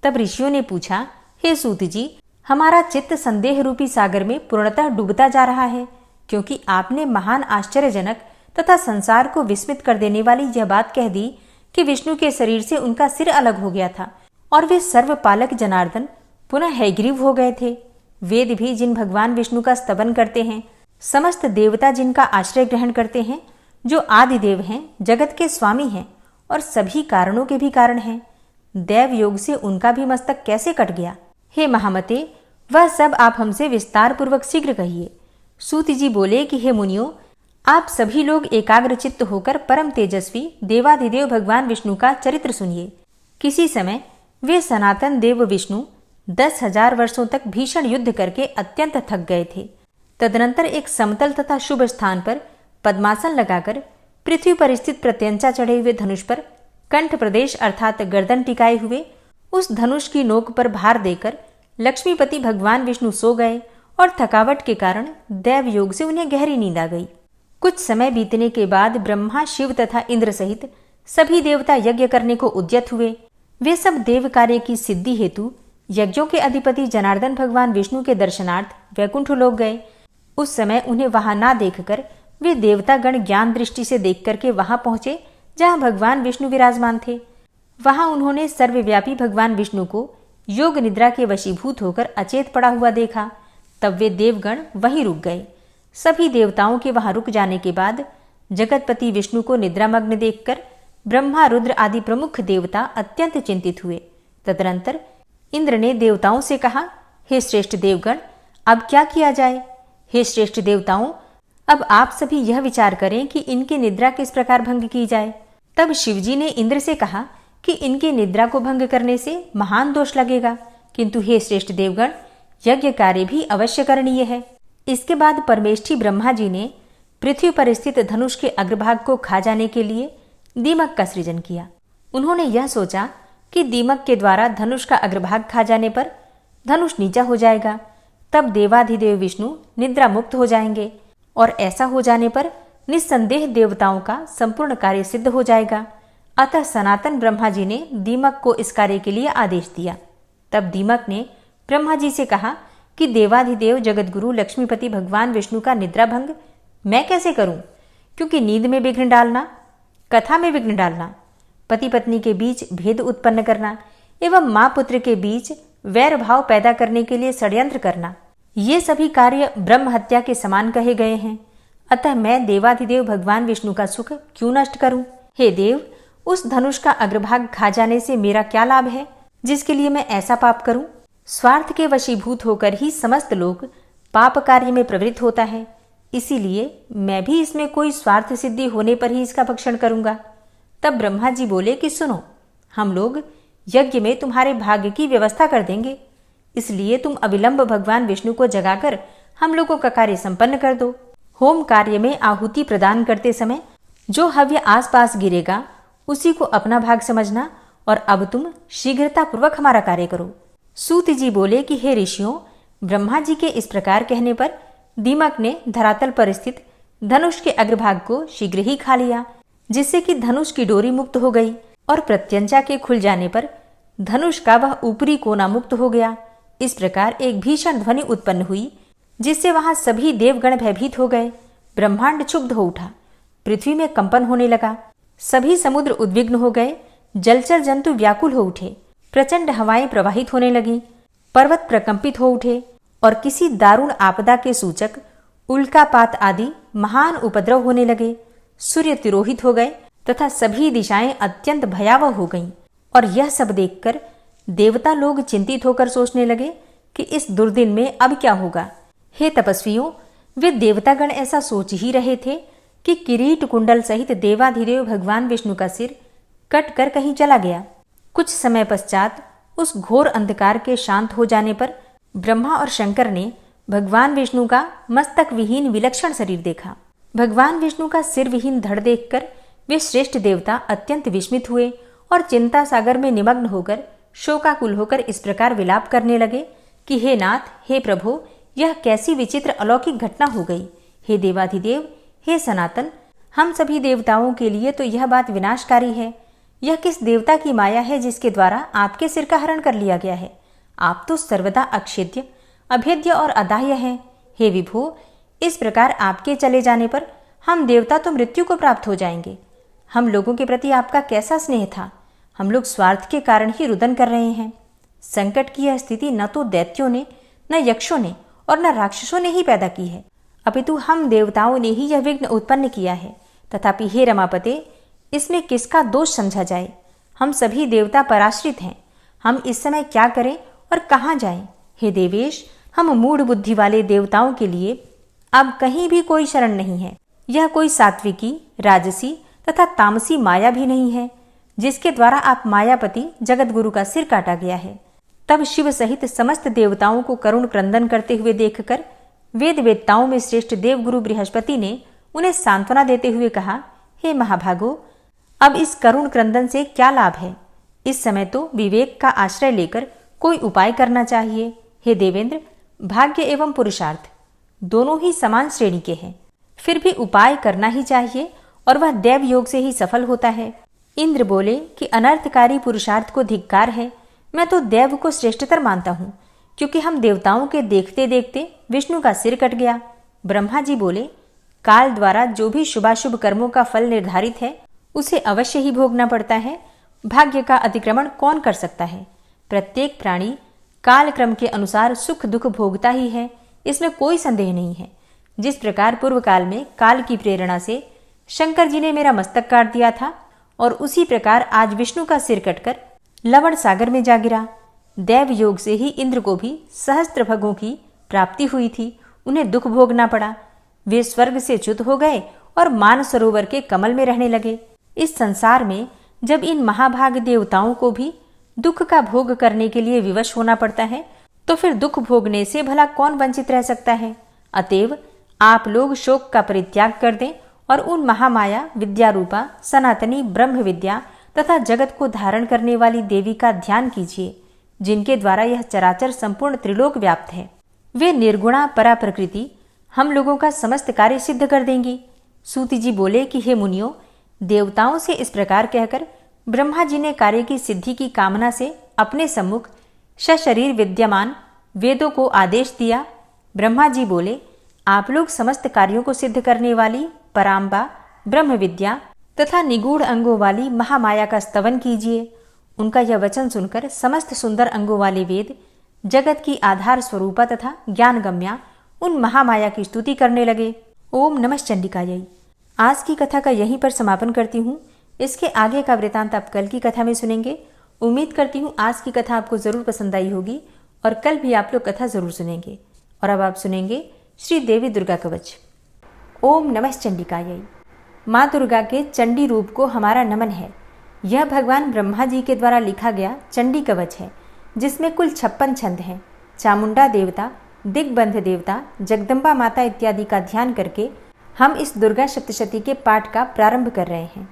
तब ऋषियों ने पूछा, हे सूत जी, हमारा चित्त संदेह रूपी सागर में पूर्णतः डूबता जा रहा है, क्योंकि आपने महान आश्चर्यजनक तथा संसार को विस्मित कर देने वाली यह बात कह दी कि विष्णु के शरीर से उनका सिर अलग हो गया था और वे सर्वपालक जनार्दन पुनः हैग्रीव हो गए थे। वेद भी जिन भगवान विष्णु का स्तवन करते हैं, समस्त देवता जिनका आश्रय ग्रहण करते हैं, जो आदि देव हैं, जगत के स्वामी हैं और सभी कारणों के भी कारण हैं, दैव योग से उनका भी मस्तक कैसे कट गया? हे महामते, वह सब आप हमसे विस्तार पूर्वक शीघ्र कहिए। सूत जी बोले कि हे मुनियों, आप सभी लोग एकाग्रचित्त होकर परम तेजस्वी देवाधिदेव भगवान विष्णु का चरित्र सुनिए। किसी समय वे सनातन देव विष्णु 10,000 वर्षों तक भीषण युद्ध करके अत्यंत थक गए थे। तदनंतर एक समतल तथा शुभ स्थान पर पद्मासन लगाकर पृथ्वी पर स्थित प्रत्यंचा चढ़े हुए धनुष पर कंठ प्रदेश अर्थात गर्दन टिकाए हुए उस धनुष की नोक पर भार देकर लक्ष्मीपति भगवान विष्णु सो गए और थकावट के कारण दैव योग से उन्हें गहरी नींद आ गई। कुछ समय बीतने के बाद ब्रह्मा, शिव तथा इंद्र सहित सभी देवता यज्ञ करने को उद्यत हुए। वे सब देव कार्य की सिद्धि हेतु यज्ञों के अधिपति जनार्दन भगवान विष्णु के दर्शनार्थ वैकुंठ लोक गए। उस समय उन्हें वहां ना देखकर वे देवतागण ज्ञान दृष्टि से देख करके वहां पहुंचे जहां भगवान विष्णु विराजमान थे। वहां उन्होंने सर्वव्यापी भगवान विष्णु को योग निद्रा के वशीभूत होकर अचेत पड़ा हुआ देखा। तब वे देवगण वहीं रुक गए। सभी देवताओं के वहां रुक जाने के बाद जगतपति विष्णु को निद्रामग्न देखकर ब्रह्मा, रुद्र आदि प्रमुख देवता अत्यंत चिंतित हुए। तदनंतर इंद्र ने देवताओं से कहा, हे श्रेष्ठ देवगण, अब क्या किया जाए? हे श्रेष्ठ देवताओं, अब आप सभी यह विचार करें कि इनकी निद्रा किस प्रकार भंग की जाए। तब शिवजी ने इंद्र से कहा कि इनकी निद्रा को भंग करने से महान दोष लगेगा, किंतु हे श्रेष्ठ देवगण, यज्ञ कार्य भी अवश्य करणीय है। इसके बाद परमेष्ठी ब्रह्मा जी ने पृथ्वी पर स्थित धनुष के अग्रभाग को खा जाने के लिए दीमक का सृजन किया। उन्होंने यह सोचा कि दीमक के द्वारा धनुष का अग्रभाग खा जाने पर धनुष नीचा हो जाएगा, तब देवाधिदेव विष्णु निद्रा मुक्त हो जाएंगे और ऐसा हो जाने पर निस्संदेह देवताओं का संपूर्ण कार्य सिद्ध हो जाएगा। अतः सनातन ब्रह्मा जी ने दीमक को इस कार्य के लिए आदेश दिया। तब दीमक ने ब्रह्मा जी से कहा कि देवाधिदेव जगतगुरु लक्ष्मीपति भगवान विष्णु का निद्रा भंग मैं कैसे करूं? क्योंकि नींद में विघ्न डालना, कथा में विघ्न डालना, पति पत्नी के बीच भेद उत्पन्न करना एवं माँ पुत्र के बीच वैर भाव पैदा करने के लिए षड्यंत्र करना, ये सभी कार्य ब्रह्म हत्या के समान कहे गए हैं। अतः मैं देवाधिदेव भगवान विष्णु का सुख क्यों नष्ट करूं? हे देव, उस धनुष का अग्रभाग खा जाने से मेरा क्या लाभ है, जिसके लिए मैं ऐसा पाप करूं? स्वार्थ के वशीभूत होकर ही समस्त लोग पाप कार्य में प्रवृत्त होता है, इसीलिए मैं भी इसमें कोई स्वार्थ सिद्धि होने पर ही इसका भक्षण करूंगा। तब ब्रह्मा जी बोले कि सुनो, हम लोग यज्ञ में तुम्हारे भाग्य की व्यवस्था कर देंगे, इसलिए तुम अविलंब भगवान विष्णु को जगाकर हम लोगों का कार्य संपन्न कर दो। होम कार्य में आहुति प्रदान करते समय जो हव्य आसपास गिरेगा उसी को अपना भाग समझना और अब तुम शीघ्रता पूर्वक हमारा कार्य करो। सूत जी बोले कि हे ऋषियों, ब्रह्मा जी के इस प्रकार कहने पर दीमक ने धरातल पर स्थित धनुष के अग्रभाग को शीघ्र ही खा लिया, जिससे कि धनुष की डोरी मुक्त हो गई और प्रत्यंचा के खुल जाने पर धनुष का वह ऊपरी कोना मुक्त हो गया। इस प्रकार एक भीषण ध्वनि उत्पन्न हुई, जिससे वहां सभी देवगण भयभीत हो गए। ब्रह्मांड क्षुब्ध हो उठा, पृथ्वी में कंपन होने लगा, सभी समुद्र उद्विग्न हो गए, जलचर जंतु व्याकुल हो उठे, प्रचंड हवाएं प्रवाहित होने लगीं, पर्वत प्रकंपित हो उठे और किसी दारुण आपदा के सूचक उल्कापात आदि महान उपद्रव होने लगे। सूर्य तिरोहित हो गए तथा सभी दिशाएं अत्यंत भयावह हो गईं। और यह सब देखकर देवता लोग चिंतित होकर सोचने लगे कि इस दुर्दिन में अब क्या होगा। हे तपस्वियों, वे देवतागण ऐसा सोच ही रहे थे कि किरीट कुंडल सहित देवाधिदेव भगवान विष्णु का सिर कट कर कहीं चला गया। कुछ समय पश्चात उस घोर अंधकार के शांत हो जाने पर ब्रह्मा और शंकर ने भगवान विष्णु का मस्तक विहीन विलक्षण शरीर देखा। भगवान विष्णु का सिर विहीन धड़ देखकर वे श्रेष्ठ देवता अत्यंत विस्मित हुए और चिंता सागर में निमग्न होकर शोकाकुल होकर इस प्रकार विलाप करने लगे कि हे नाथ, हे प्रभु, यह कैसी विचित्र अलौकिक घटना हो गई। हे देवाधिदेव, हे सनातन, हम सभी देवताओं के लिए तो यह बात विनाशकारी है। यह किस देवता की माया है जिसके द्वारा आपके सिर का हरण कर लिया गया है? आप तो सर्वदा अक्षेद्य, अभेद्य और अदाह्य हैं। हे विभो, इस प्रकार आपके चले जाने पर हम देवता तो मृत्यु को प्राप्त हो जाएंगे। हम लोगों के प्रति आपका कैसा स्नेह था। हम लोग स्वार्थ के कारण ही रुदन कर रहे हैं। संकट की यह स्थिति न तो दैत्यों ने, न यक्षों ने और न राक्षसों ने ही पैदा की है, अपितु हम देवताओं ने ही यह विघ्न उत्पन्न किया है। तथापि हे रमापते, इसमें किसका दोष समझा जाए। हम सभी देवता पराश्रित हैं। हम इस समय क्या करें और कहाँ जाएं? हे देवेश, हम मूढ़ बुद्धि वाले देवताओं के लिए अब कहीं भी कोई शरण नहीं है। यह कोई सात्विकी, राजसी तथा तामसी माया भी नहीं है जिसके द्वारा आप मायापति जगत गुरु का सिर काटा गया है। तब शिव सहित समस्त देवताओं को करुण क्रंदन करते हुए देखकर वेद वेत्ताओं में श्रेष्ठ देवगुरु बृहस्पति ने उन्हें सांत्वना देते हुए कहा, हे महाभागो, अब इस करुण क्रंदन से क्या लाभ है। इस समय तो विवेक का आश्रय लेकर कोई उपाय करना चाहिए। हे देवेंद्र, भाग्य एवं पुरुषार्थ दोनों ही समान श्रेणी के हैं, फिर भी उपाय करना ही चाहिए और वह देव योग से ही सफल होता है। इंद्र बोले कि अनर्थकारी पुरुषार्थ को धिक्कार है। मैं तो देव को श्रेष्ठतर मानता हूँ, क्योंकि हम देवताओं के देखते देखते विष्णु का सिर कट गया। ब्रह्मा जी बोले, काल द्वारा जो भी शुभाशुभ कर्मों का फल निर्धारित है उसे अवश्य ही भोगना पड़ता है। भाग्य का अतिक्रमण कौन कर सकता है। प्रत्येक प्राणी काल क्रम के अनुसार सुख दुख भोगता ही है, इसमें कोई संदेह नहीं है। जिस प्रकार पूर्व काल में काल की प्रेरणा से शंकर जी ने मेरा मस्तक काट दिया था, और उसी प्रकार आज विष्णु का सिर कटकर लवण सागर में जा गिरा। देव योग से ही इंद्र को भी सहस्त्र भगों की प्राप्ति हुई थी, उन्हें दुख भोगना पड़ा। वे स्वर्ग से च्युत हो गए और मान सरोवर के कमल में रहने लगे। इस संसार में जब इन महाभाग देवताओं को भी दुख का भोग करने के लिए विवश होना पड़ता है, तो फिर दुख भोगने से भला कौन वंचित रह सकता है। अतएव आप लोग शोक का परित्याग कर दें और उन महामाया विद्या रूपा सनातनी ब्रह्म विद्या तथा जगत को धारण करने वाली देवी का ध्यान कीजिए, जिनके द्वारा यह चराचर संपूर्ण त्रिलोक व्याप्त है। वे निर्गुणा परा प्रकृति हम लोगों का समस्त कार्य सिद्ध कर देंगी। सूति जी बोले कि हे मुनियों, देवताओं से इस प्रकार कहकर ब्रह्मा जी ने कार्य की सिद्धि की कामना से अपने सम्मुख सशरीर विद्यमान वेदों को आदेश दिया। ब्रह्मा जी बोले, आप लोग समस्त कार्यों को सिद्ध करने वाली पराम्बा ब्रह्म विद्या तथा निगूढ़ अंगों वाली महामाया का स्तवन कीजिए। उनका यह वचन सुनकर समस्त सुंदर अंगों वाले वेद जगत की आधार स्वरूपा तथा ज्ञानगम्या उन महामाया की स्तुति करने लगे। ओम नमः चंडिकायै। आज की कथा का यहीं पर समापन करती हूँ। इसके आगे का वृतांत आप कल की कथा में सुनेंगे। उम्मीद करती हूँ आज की कथा आपको जरूर पसंद आई होगी और कल भी आप लोग कथा जरूर सुनेंगे। और अब आप सुनेंगे श्री देवी दुर्गा कवच। ओम नमः चंडिकायै। माँ दुर्गा के चंडी रूप को हमारा नमन है। यह भगवान ब्रह्मा जी के द्वारा लिखा गया चंडी कवच है, जिसमें कुल 56 छंद हैं। चामुंडा देवता, दिग्बंध देवता, जगदम्बा माता इत्यादि का ध्यान करके हम इस दुर्गा सप्तशती के पाठ का प्रारंभ कर रहे हैं।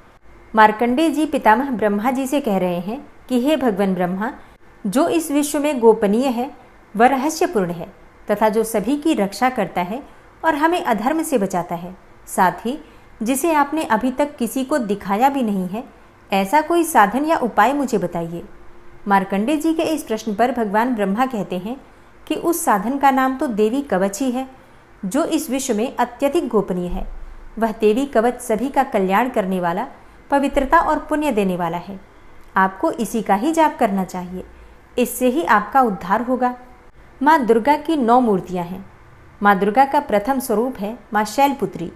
मार्कंडेय जी पितामह ब्रह्मा जी से कह रहे हैं कि हे भगवान ब्रह्मा, जो इस विश्व में गोपनीय है वह रहस्यपूर्ण है तथा जो सभी की रक्षा करता है और हमें अधर्म से बचाता है, साथ ही जिसे आपने अभी तक किसी को दिखाया भी नहीं है, ऐसा कोई साधन या उपाय मुझे बताइए। मार्कंडेय जी के इस प्रश्न पर भगवान ब्रह्मा कहते हैं कि उस साधन का नाम तो देवी कवच ही है, जो इस विश्व में अत्यधिक गोपनीय है। वह देवी कवच सभी का कल्याण करने वाला, पवित्रता और पुण्य देने वाला है। आपको इसी का ही जाप करना चाहिए, इससे ही आपका उद्धार होगा। माँ दुर्गा की 9 मूर्तियाँ हैं। माँ दुर्गा का प्रथम स्वरूप है माँ शैलपुत्री,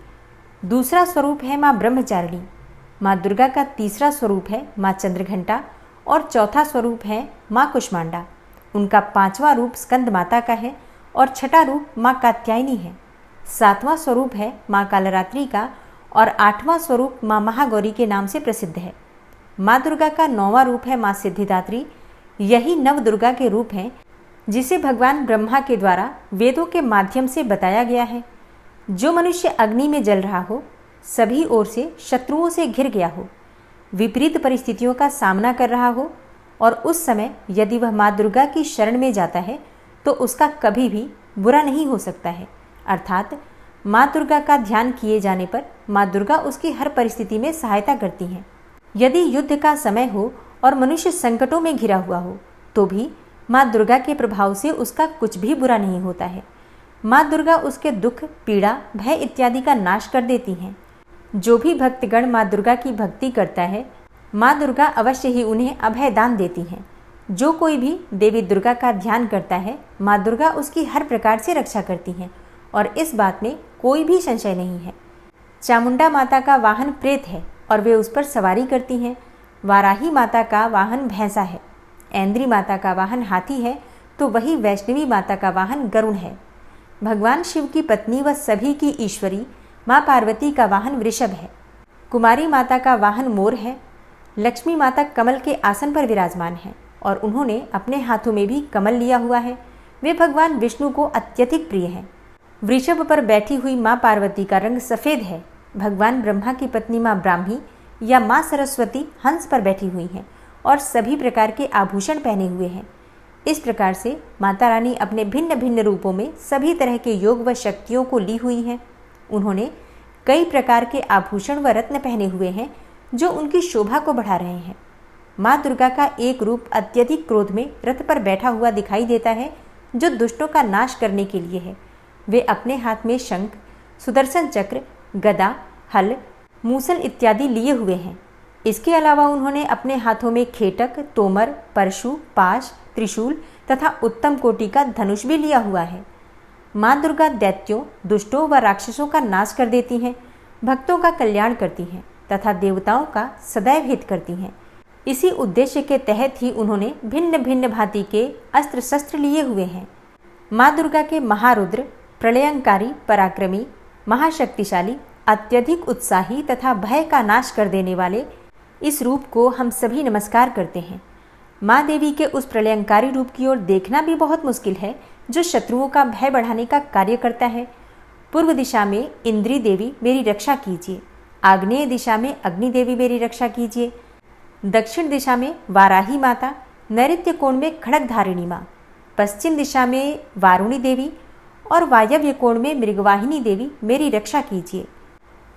दूसरा स्वरूप है माँ ब्रह्मचारिणी, माँ दुर्गा का तीसरा स्वरूप है माँ चंद्रघंटा और चौथा स्वरूप है माँ कुष्मांडा। उनका 5वां रूप स्कंद माता का है और छठा रूप माँ कात्यायनी है। 7वां स्वरूप है माँ कालरात्रि का और 8वां स्वरूप माँ महागौरी के नाम से प्रसिद्ध है। माँ दुर्गा का 9वां रूप है माँ सिद्धिदात्री। यही नव दुर्गा के रूप हैं जिसे भगवान ब्रह्मा के द्वारा वेदों के माध्यम से बताया गया है। जो मनुष्य अग्नि में जल रहा हो, सभी ओर से शत्रुओं से घिर गया हो, विपरीत परिस्थितियों का सामना कर रहा हो और उस समय यदि वह माँ दुर्गा की शरण में जाता है तो उसका कभी भी बुरा नहीं हो सकता है। अर्थात माँ दुर्गा का ध्यान किए जाने पर माँ दुर्गा उसकी हर परिस्थिति में सहायता करती हैं। यदि युद्ध का समय हो और मनुष्य संकटों में घिरा हुआ हो तो भी माँ दुर्गा के प्रभाव से उसका कुछ भी बुरा नहीं होता है। माँ दुर्गा उसके दुख, पीड़ा, भय इत्यादि का नाश कर देती हैं। जो भी भक्तगण माँ दुर्गा की भक्ति करता है, माँ दुर्गा अवश्य ही उन्हें अभय दान देती हैं। जो कोई भी देवी दुर्गा का ध्यान करता है, माँ दुर्गा उसकी हर प्रकार से रक्षा करती हैं और इस बात में कोई भी संशय नहीं है। चामुंडा माता का वाहन प्रेत है और वे उस पर सवारी करती हैं। वाराही माता का वाहन भैंसा है। ऐन्द्री माता का वाहन हाथी है तो वही वैष्णवी माता का वाहन गरुड़ है। भगवान शिव की पत्नी व सभी की ईश्वरी माँ पार्वती का वाहन वृषभ है। कुमारी माता का वाहन मोर है। लक्ष्मी माता कमल के आसन पर विराजमान है और उन्होंने अपने हाथों में भी कमल लिया हुआ है। वे भगवान विष्णु को अत्यधिक प्रिय हैं। वृषभ पर बैठी हुई माँ पार्वती का रंग सफ़ेद है। भगवान ब्रह्मा की पत्नी माँ ब्राह्मी या माँ सरस्वती हंस पर बैठी हुई हैं और सभी प्रकार के आभूषण पहने हुए हैं। इस प्रकार से माता रानी अपने भिन्न भिन्न रूपों में सभी तरह के योग व शक्तियों को ली हुई हैं। उन्होंने कई प्रकार के आभूषण व रत्न पहने हुए हैं जो उनकी शोभा को बढ़ा रहे हैं। माँ दुर्गा का एक रूप अत्यधिक क्रोध में रथ पर बैठा हुआ दिखाई देता है जो दुष्टों का नाश करने के लिए है। वे अपने हाथ में शंख, सुदर्शन चक्र, गदा, हल, मूसल इत्यादि लिए हुए हैं। इसके अलावा उन्होंने अपने हाथों में खेटक, तोमर, परशु, पाश, त्रिशूल तथा उत्तम कोटि का धनुष भी लिया हुआ है। माँ दुर्गा दैत्यों, दुष्टों व राक्षसों का नाश कर देती हैं, भक्तों का कल्याण करती हैं तथा देवताओं का सदैव हित करती हैं। इसी उद्देश्य के तहत ही उन्होंने भिन्न भिन्न भांति के अस्त्र शस्त्र लिए हुए हैं। माँ दुर्गा के महारुद्र, प्रलयंकारी, पराक्रमी, महाशक्तिशाली, अत्यधिक उत्साही तथा भय का नाश कर देने वाले इस रूप को हम सभी नमस्कार करते हैं। माँ देवी के उस प्रलयंकारी रूप की ओर देखना भी बहुत मुश्किल है जो शत्रुओं का भय बढ़ाने का कार्य करता है। पूर्व दिशा में इंद्री देवी मेरी रक्षा कीजिए, आग्नेय दिशा में अग्नि देवी मेरी रक्षा कीजिए, दक्षिण दिशा में वाराही माता, नैऋत्य कोण में खड़गधारिणी माँ, पश्चिम दिशा में वारुणी देवी और वायव्य कोण में मृगवाहिनी देवी मेरी रक्षा कीजिए।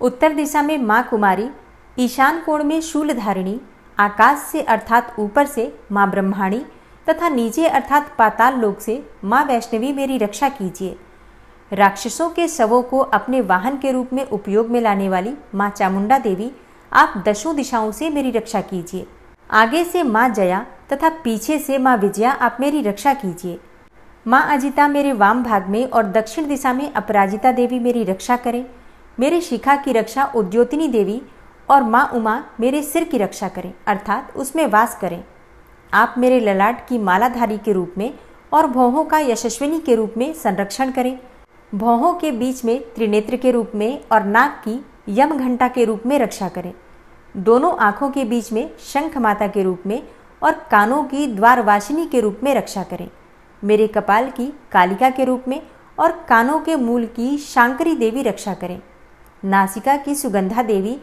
उत्तर दिशा में माँ कुमारी, ईशान कोण में शूलधारिणी, आकाश से अर्थात ऊपर से माँ ब्रह्माणी तथा नीचे अर्थात पाताल लोक से माँ वैष्णवी मेरी रक्षा कीजिए। राक्षसों के शवों को अपने वाहन के रूप में उपयोग में लाने वाली माँ चामुंडा देवी, आप दशों दिशाओं से मेरी रक्षा कीजिए। आगे से माँ जया तथा पीछे से माँ विजया आप मेरी रक्षा कीजिए। माँ अजिता मेरे वाम भाग में और दक्षिण दिशा में अपराजिता देवी मेरी रक्षा करें। मेरे शिखा की रक्षा उद्योतिनी देवी और माँ उमा मेरे सिर की रक्षा करें अर्थात उसमें वास करें। आप मेरे ललाट की मालाधारी के रूप में और भौहों का यशस्विनी के रूप में संरक्षण करें। भौहों के बीच में त्रिनेत्र के रूप में और नाक की यम घंटा के रूप में रक्षा करें। दोनों आँखों के बीच में शंख माता के रूप में और कानों की द्वारवासिनी के रूप में रक्षा करें। मेरे कपाल की कालिका के रूप में और कानों के मूल की शांकरी देवी रक्षा करें। नासिका की सुगंधा देवी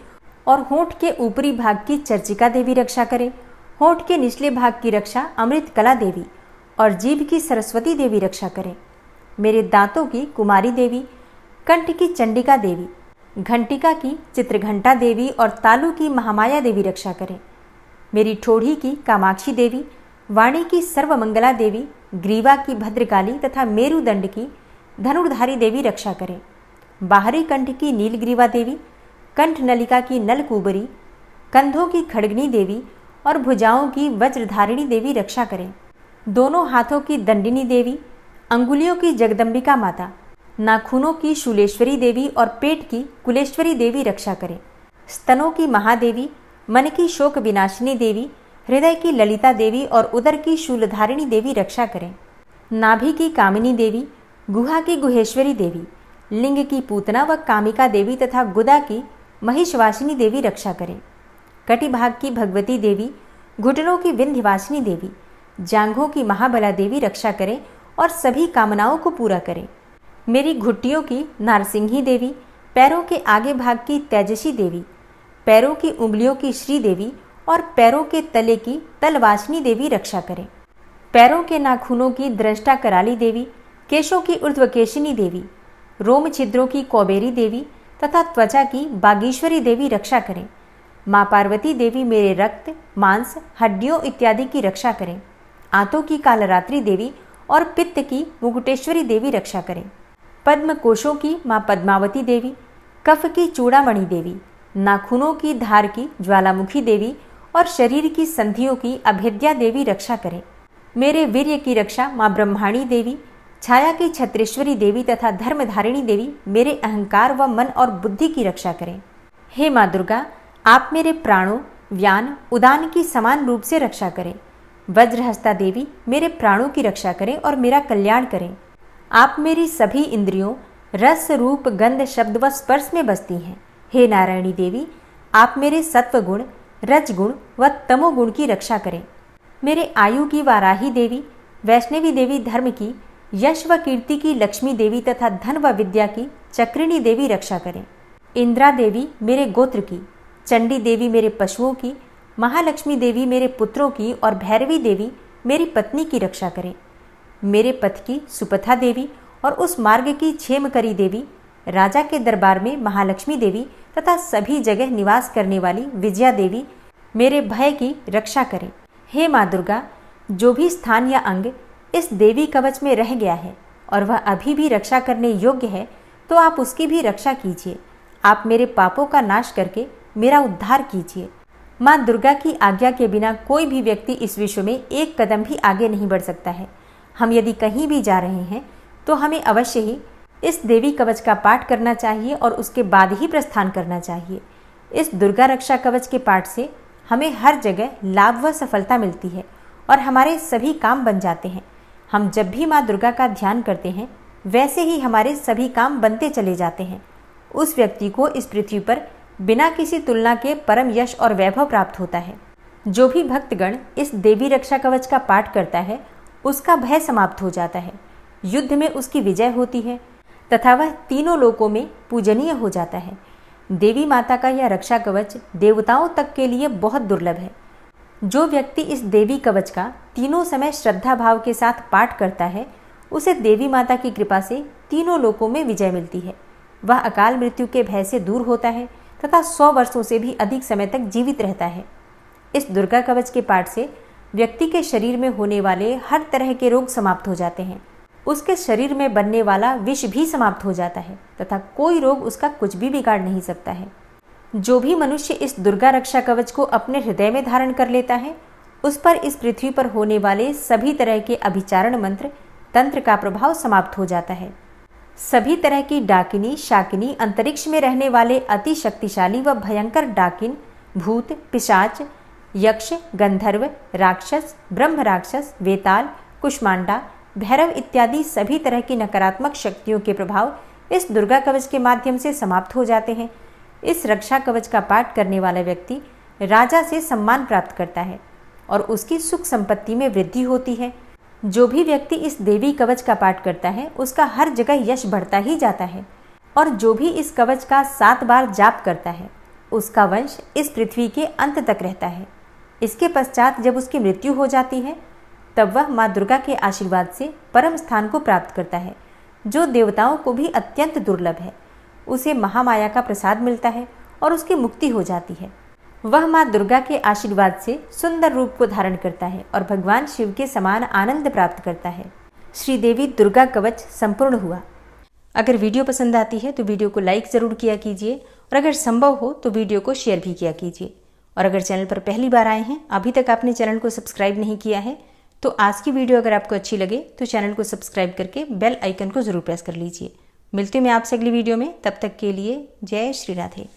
और होंठ के ऊपरी भाग की चर्चिका देवी रक्षा करें। होंठ के निचले भाग की रक्षा अमृत कला देवी और जीभ की सरस्वती देवी रक्षा करें। मेरे दांतों की कुमारी देवी, कंठ की चंडिका देवी, घंटिका की चित्रघंटा देवी और तालु की महामाया देवी रक्षा करें। मेरी ठोड़ी की कामाक्षी देवी, वाणी की सर्वमंगला देवी, ग्रीवा की भद्रकाली तथा मेरुदंड की धनुर्धारी देवी रक्षा करें। बाहरी कंठ की नीलग्रीवा देवी, कंठ नलिका की नलकूबरी, कंधों की खड़गनी देवी और भुजाओं की वज्रधारिणी देवी रक्षा करें। दोनों हाथों की दंडिनी देवी, अंगुलियों की जगदम्बिका माता, नाखूनों की शूलेश्वरी देवी और पेट की कुलेश्वरी देवी रक्षा करें। स्तनों की महादेवी, मन की शोक विनाशिनी देवी, हृदय की ललिता देवी और उदर की शूलधारिणी देवी रक्षा करें। नाभि की कामिनी देवी, गुहा की गुहेश्वरी देवी, लिंग की पूतना व कामिका देवी तथा गुदा की महिषवासिनी देवी रक्षा करें। कटिभाग की भगवती देवी, घुटनों की विंध्यवासिनी देवी, जांघों की महाबला देवी रक्षा करें और सभी कामनाओं को पूरा करें। मेरी घुट्टियों की नारसिंही देवी, पैरों के आगे भाग की तेजसी देवी, पैरों की उंगलियों की श्री देवी और पैरों के तले की तलवासिनी देवी रक्षा करें। पैरों के नाखूनों की दृष्टा कराली देवी, केशों की ऊर्ध्वकेशिनी देवी, रोम छिद्रों की कौबेरी देवी तथा त्वचा की बागीश्वरी देवी रक्षा करें। माँ पार्वती देवी मेरे रक्त, मांस, हड्डियों इत्यादि की रक्षा करें। आंतों की कालरात्रि देवी और पित्त की मुकुटेश्वरी देवी रक्षा करें। पद्म कोशों की माँ पद्मावती देवी, कफ की चूड़ामणि देवी, नाखूनों की धार की ज्वालामुखी देवी और शरीर की संधियों की अभेद्या देवी रक्षा करें। मेरे वीर्य की रक्षा माँ ब्रह्माणी देवी, छाया की छत्रेश्वरी देवी तथा धर्मधारिणी देवी मेरे अहंकार व मन और बुद्धि की रक्षा करें। हे माँ दुर्गा, आप मेरे प्राणों, व्यान, उदान की समान रूप से रक्षा करें। वज्रहस्ता देवी मेरे प्राणों की रक्षा करें और मेरा कल्याण करें। आप मेरी सभी इंद्रियों, रस, रूप, गंध, शब्द व स्पर्श में बसती हैं। हे नारायणी देवी, आप मेरे सत्वगुण, रजगुण व तमोगुण की रक्षा करें। मेरे आयु की वाराही देवी, वैष्णवी देवी धर्म की, यश व कीर्ति की लक्ष्मी देवी तथा धन व विद्या की चक्रिणी देवी रक्षा करें। इंद्रा देवी मेरे गोत्र की, चंडी देवी मेरे पशुओं की, महालक्ष्मी देवी मेरे पुत्रों की और भैरवी देवी मेरी पत्नी की रक्षा करें। मेरे पथ की सुपथा देवी और उस मार्ग की क्षेमकरी देवी, राजा के दरबार में महालक्ष्मी देवी तथा सभी जगह निवास करने वाली विजया देवी मेरे भय की रक्षा करें। हे माँ दुर्गा, जो भी स्थान या अंग इस देवी कवच में रह गया है और वह अभी भी रक्षा करने योग्य है, तो आप उसकी भी रक्षा कीजिए। आप मेरे पापों का नाश करके मेरा उद्धार कीजिए। माँ दुर्गा की आज्ञा के बिना कोई भी व्यक्ति इस विश्व में एक कदम भी आगे नहीं बढ़ सकता है। हम यदि कहीं भी जा रहे हैं तो हमें अवश्य ही इस देवी कवच का पाठ करना चाहिए और उसके बाद ही प्रस्थान करना चाहिए। इस दुर्गा रक्षा कवच के पाठ से हमें हर जगह लाभ व सफलता मिलती है और हमारे सभी काम बन जाते हैं। हम जब भी माँ दुर्गा का ध्यान करते हैं, वैसे ही हमारे सभी काम बनते चले जाते हैं। उस व्यक्ति को इस पृथ्वी पर बिना किसी तुलना के परम यश और वैभव प्राप्त होता है। जो भी भक्तगण इस देवी रक्षा कवच का पाठ करता है, उसका भय समाप्त हो जाता है, युद्ध में उसकी विजय होती है तथा वह तीनों लोकों में पूजनीय हो जाता है। देवी माता का यह रक्षा कवच देवताओं तक के लिए बहुत दुर्लभ है। जो व्यक्ति इस देवी कवच का तीनों समय श्रद्धा भाव के साथ पाठ करता है, उसे देवी माता की कृपा से तीनों लोकों में विजय मिलती है। वह अकाल मृत्यु के भय से दूर होता है तथा 100 वर्षों से भी अधिक समय तक जीवित रहता है। इस दुर्गा कवच के पाठ से व्यक्ति के शरीर में होने वाले हर तरह के रोग समाप्त हो जाते हैं। उसके शरीर में बनने वाला विष भी समाप्त हो जाता है तथा कोई रोग उसका कुछ भी बिगाड़ नहीं सकता है। जो भी मनुष्य इस दुर्गा रक्षा कवच को अपने हृदय में धारण कर लेता है, उस पर इस पृथ्वी पर होने वाले सभी तरह के अभिचारण मंत्र, तंत्र का प्रभाव समाप्त हो जाता है। सभी तरह की डाकिनी, शाकिनी, अंतरिक्ष में रहने वाले अति शक्तिशाली व भयंकर डाकिन, भूत, पिशाच, यक्ष, गंधर्व, राक्षस, ब्रह्म राक्षस, वेताल, कुष्मांडा, भैरव इत्यादि सभी तरह की नकारात्मक शक्तियों के प्रभाव इस दुर्गा कवच के माध्यम से समाप्त हो जाते हैं। इस रक्षा कवच का पाठ करने वाला व्यक्ति राजा से सम्मान प्राप्त करता है और उसकी सुख संपत्ति में वृद्धि होती है। जो भी व्यक्ति इस देवी कवच का पाठ करता है, उसका हर जगह यश बढ़ता ही जाता है और जो भी इस कवच का 7 बार जाप करता है, उसका वंश इस पृथ्वी के अंत तक रहता है। इसके पश्चात जब उसकी मृत्यु हो जाती है, तब वह माँ दुर्गा के आशीर्वाद से परम स्थान को प्राप्त करता है, जो देवताओं को भी अत्यंत दुर्लभ है। उसे महामाया का प्रसाद मिलता है और उसकी मुक्ति हो जाती है। वह माँ दुर्गा के आशीर्वाद से सुंदर रूप को धारण करता है और भगवान शिव के समान आनंद प्राप्त करता है। श्रीदेवी दुर्गा कवच संपूर्ण हुआ। अगर वीडियो पसंद आती है तो वीडियो को लाइक ज़रूर किया कीजिए और अगर संभव हो तो वीडियो को शेयर भी किया कीजिए। और अगर चैनल पर पहली बार आए हैं, अभी तक आपने चैनल को सब्सक्राइब नहीं किया है, तो आज की वीडियो अगर आपको अच्छी लगे तो चैनल को सब्सक्राइब करके बेल आइकन को ज़रूर प्रेस कर लीजिए। मिलती हूँ मैं आपसे अगली वीडियो में। तब तक के लिए जय श्री राधे।